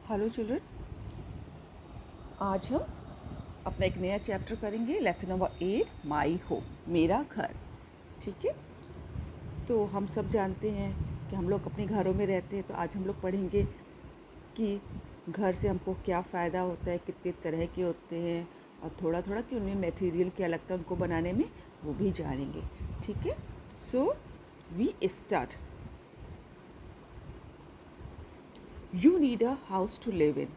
Hello children, आज हम अपना एक नया चैप्टर करेंगे। लेसन नंबर 8, माई होम, मेरा घर। ठीक है, तो हम सब जानते हैं कि हम लोग अपने घरों में रहते हैं। तो आज हम लोग पढ़ेंगे कि घर से हमको क्या फ़ायदा होता है, कितने तरह के होते हैं, और थोड़ा थोड़ा कि उनमें मटेरियल क्या लगता है उनको बनाने में, वो भी जानेंगे। ठीक है, so we start. You need a house to live in.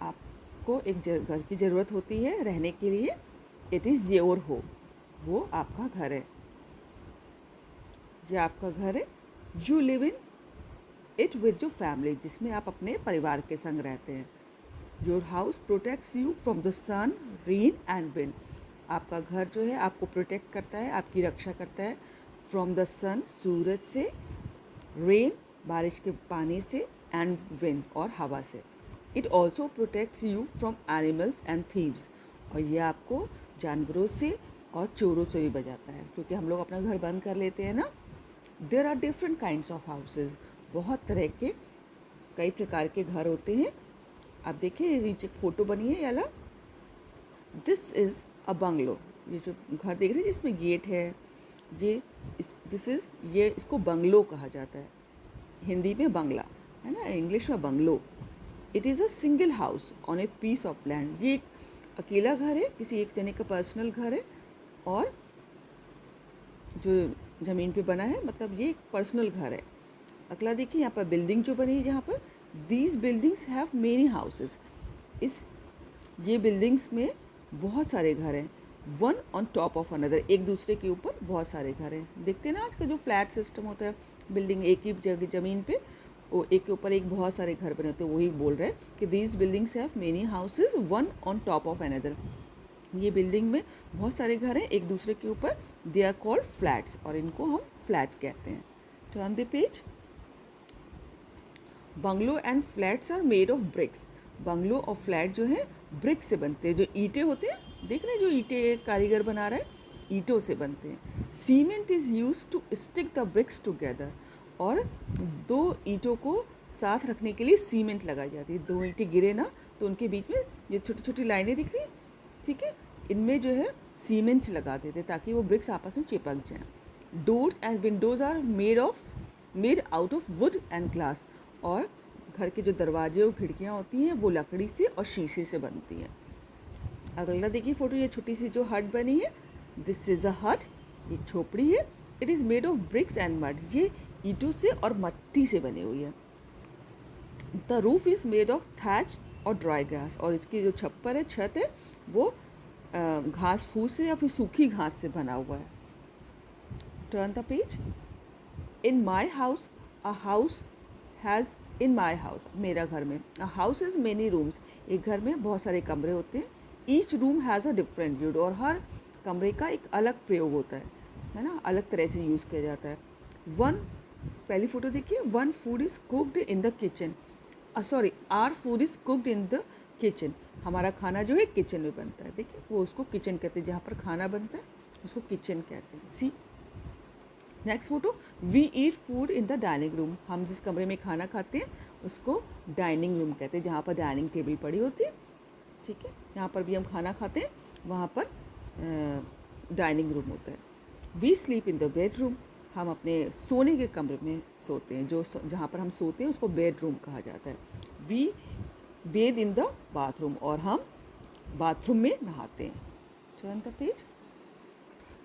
आपको एक घर की ज़रूरत होती है रहने के लिए। इट इज़ योर होम, वो आपका घर है, ये आपका घर है। You live in it with your family, जिसमें आप अपने परिवार के संग रहते हैं। Your house protects you from the sun, rain and wind. आपका घर जो है आपको प्रोटेक्ट करता है, आपकी रक्षा करता है फ्रॉम द सन, सूरज से, रेन, बारिश के पानी से, एंड विंड, और हवा से। It also protects you from animals and thieves. और ये आपको जानवरों से और चोरों से भी बचाता है, क्योंकि हम लोग अपना घर बंद कर लेते हैं ना। There are different kinds of houses, बहुत तरह के कई प्रकार के घर होते हैं। आप देखिए नीचे एक फ़ोटो बनी है याला, दिस इज़ अ बंगलो। ये जो घर देख रहे हैं जिसमें गेट है, ये दिस इज़, ये इसको बंगलो कहा जाता है। हिंदी में बंगला है ना, इंग्लिश में bungalow. It is a single house on a piece of land. ये एक अकेला घर है, किसी एक जने का पर्सनल घर है, और जो ज़मीन पे बना है, मतलब ये एक पर्सनल घर है। अगला देखिए यहाँ पर बिल्डिंग जो बनी है, जहाँ पर these buildings have many houses. इस ये बिल्डिंग्स में बहुत सारे घर हैं, one on top of another, एक दूसरे के ऊपर बहुत सारे घर हैं। देखते हैं ना आज का जो फ्लैट सिस्टम होता है, बिल्डिंग एक ही जगह ज़मीन पे, वो एक के ऊपर एक बहुत सारे घर बने होते हैं। वही बोल रहे हैं कि these buildings have many houses one on top of another. ये बिल्डिंग में बहुत सारे घर हैं एक दूसरे के ऊपर। दे आर कॉल्ड फ्लैट्स, और इनको हम फ्लैट कहते हैं। Turn the page. Bungalow and flats are made of bricks. Bungalow और फ्लैट जो है ब्रिक से बनते हैं। जो ईंटें होते हैं, देख रहे हैं जो ईंटें कारीगर बना रहा है, ईंटों से बनते हैं। Cement is use to stick the bricks together. और दो ईंटों को साथ रखने के लिए सीमेंट लगाई जाती है। दो ईंटें गिरे ना तो उनके बीच में ये छोटी छोटी लाइनें दिख रही, ठीक है, इनमें जो है सीमेंट लगा देते ताकि वो ब्रिक्स आपस में चिपक जाएं। Doors and windows are made out of wood and glass. और घर के जो दरवाजे और खिड़कियाँ होती हैं वो लकड़ी से और शीशे से बनती हैं। अगला देखिए फोटो, ये छोटी सी जो हट बनी है, दिस इज़ अ हट, ये झोपड़ी है। It is made of bricks and mud, ये ईंटों से और मट्टी से बनी हुई है। The roof is made of thatch और ड्राई ग्रास, और इसकी जो छप्पर है, छत है, वो घास फूस से या फिर सूखी घास से बना हुआ है। Turn the page. In my house, a house has, in my house, मेरा घर में, a house has many rooms, एक घर में बहुत सारे कमरे होते हैं। Each room has a different use, और हर कमरे का एक अलग प्रयोग होता है ना, अलग तरह से यूज़ किया जाता है। वन, पहली फोटो देखिए, one food is cooked in the kitchen, sorry, are food is cooked in the kitchen. हमारा खाना जो है किचन में बनता है। देखिए वो उसको किचन कहते हैं, जहाँ पर खाना बनता है उसको किचन कहते हैं। See next photo, we eat food in the dining room. हम जिस कमरे में खाना खाते हैं उसको डाइनिंग रूम कहते हैं, जहाँ पर डाइनिंग टेबल पड़ी होती है। ठीक है, यहाँ पर भी हम खाना खाते हैं, वहाँ पर डाइनिंग रूम होता है। We sleep in the bedroom, हम अपने सोने के कमरे में सोते हैं, जो जहाँ पर हम सोते हैं उसको बेडरूम कहा जाता है। We bathe in the bathroom, और हम बाथरूम में नहाते हैं। Turn the page.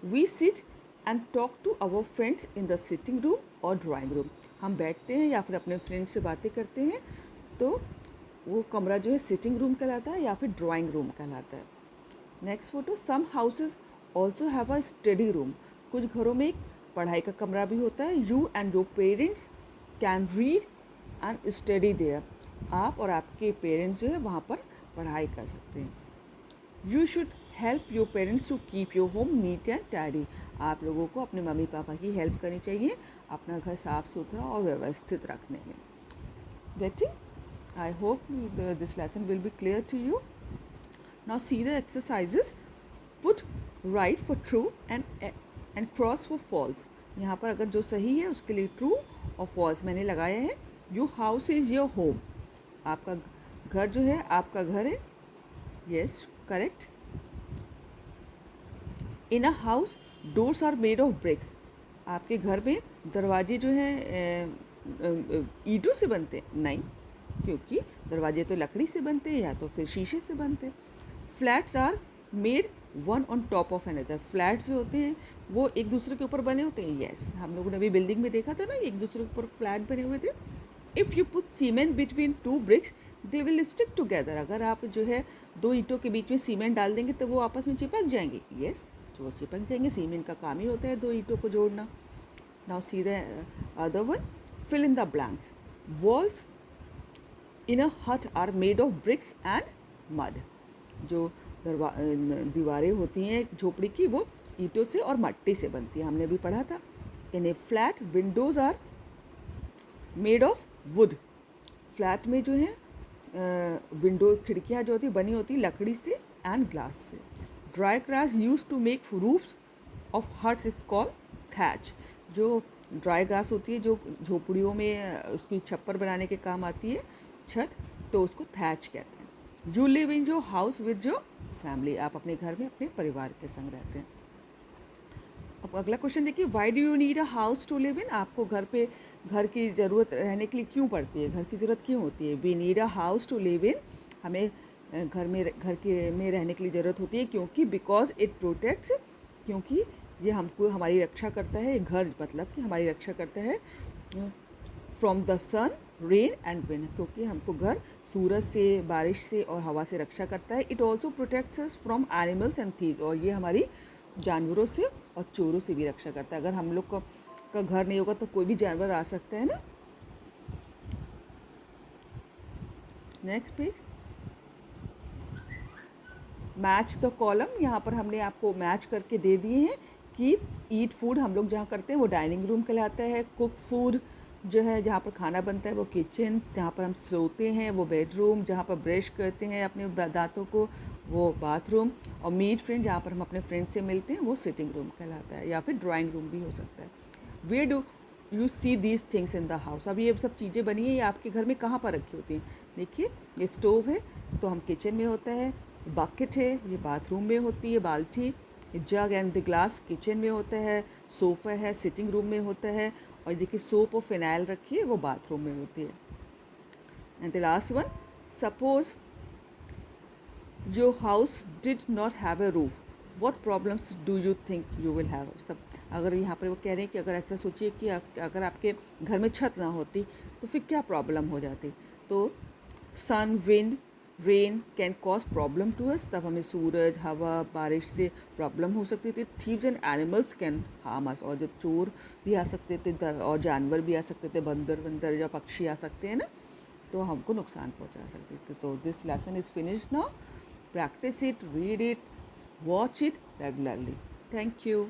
We sit and talk to our friends in the sitting room और ड्राइंग रूम, हम बैठते हैं या फिर अपने फ्रेंड्स से बातें करते हैं, तो वो कमरा जो है सिटिंग रूम कहलाता है या फिर ड्राइंग रूम कहलाता है। Next photo, some houses also have a study room, कुछ घरों में एक पढ़ाई का कमरा भी होता है। You and your parents can read and study there, आप और आपके पेरेंट्स जो है वहाँ पर पढ़ाई कर सकते हैं। You should help your parents to keep your home neat and tidy, आप लोगों को अपने मम्मी पापा की हेल्प करनी चाहिए अपना घर साफ सुथरा और व्यवस्थित रखने में। Getting, I hope this lesson will be clear to you. Now see the exercises. Put right for true and cross for false, यहाँ पर अगर जो सही है उसके लिए ट्रू और फॉल्स मैंने लगाया है। Your house is your home, आपका घर जो है आपका घर है, yes correct. In a house doors are made of bricks, आपके घर में दरवाजे जो हैं ईंटों से बनते हैं? नहीं, क्योंकि दरवाजे तो लकड़ी से बनते हैं या तो फिर शीशे से बनते हैं। Flats are made one on top of another, flats जो होते हैं वो एक दूसरे के ऊपर बने होते हैं, यस हम लोगों ने अभी बिल्डिंग में देखा था ना, एक दूसरे के ऊपर फ्लैट बने हुए थे। If you put cement between two bricks they will stick together, अगर आप जो है दो ईंटों के बीच में सीमेंट डाल देंगे तो वो आपस में चिपक जाएंगे, यस तो वो चिपक जाएंगे, सीमेंट का काम ही होता है दो ईंटों को जोड़ना। Now see the other one, fill in the blanks. Walls in a hut are made of bricks and mud, जो दीवारें होती हैं झोपड़ी की वो ईंटों से और मट्टी से बनती है, हमने भी पढ़ा था। In a flat windows are made of wood, flat में जो है विंडो खिड़कियाँ जो होती बनी होती लकड़ी से एंड ग्लास से। Dry grass use to make roofs of huts is called thatch, जो ड्राई ग्रास होती है जो झोपड़ियों में उसकी छप्पर बनाने के काम आती है छत, तो उसको थैच कहते हैं। You live in your house with your family, आप अपने घर में अपने परिवार के संग रहते हैं। अब अगला क्वेश्चन देखिए, why do you need a house to live in, आपको घर की ज़रूरत रहने के लिए क्यों पड़ती है, घर की ज़रूरत क्यों होती है? We need a house to live in, हमें घर में रहने के लिए ज़रूरत होती है क्योंकि बिकॉज इट प्रोटेक्ट्स, क्योंकि ये हमको हमारी रक्षा करता है, घर मतलब कि हमारी रक्षा करता है from the sun rain and wind, क्योंकि हमको घर सूरज से बारिश से और हवा से रक्षा करता है। It also protects us from animals and thief, और ये हमारी जानवरों से और चोरों से भी रक्षा करता है। अगर हम लोग का घर नहीं होगा तो कोई भी जानवर आ सकता है ना। Next page, match the column, यहाँ पर हमने आपको मैच करके दे दिए हैं कि ईट फूड हम लोग जहाँ करते हैं वो डाइनिंग रूम कहलाता है, कुक फूड जो है जहाँ पर खाना बनता है वो किचन, जहाँ पर हम सोते हैं वो बेडरूम, जहाँ पर ब्रश करते हैं अपने दांतों को वो बाथरूम, और मीट फ्रेंड जहाँ पर हम अपने फ्रेंड से मिलते हैं वो सिटिंग रूम कहलाता है, या फिर ड्राइंग रूम भी हो सकता है। Where do you see these things in the house, अब ये सब चीज़ें बनी है ये आपके घर में कहाँ पर रखी होती हैं? देखिए ये स्टोव है तो हम किचन में होता है, बकेट है ये बाथरूम में होती है, बाल्टी, जग एंड द ग्लास किचन में होता है, सोफ़ा है सिटिंग रूम में होता है, और देखिए सोप और फिनाइल रखी है वो बाथरूम में होती है। And the last one, suppose your house did not have a roof, what problems do you think you will have. सब अगर यहाँ पर वो कह रहे हैं कि अगर ऐसा सोचिए कि अगर आपके घर में छत ना होती तो फिर क्या प्रॉब्लम हो जाती, तो sun wind rain can cause problem to us, तब हमें सूरज हवा बारिश से प्रॉब्लम हो सकती थी। Thieves and animals can harm us, और जो चोर भी आ सकते थे और जानवर भी आ सकते थे, बंदर या पक्षी आ सकते हैं ना, तो हमको नुकसान पहुंचा सकते थे। तो this lesson is finished now, practice it, read it, watch it regularly. Thank you.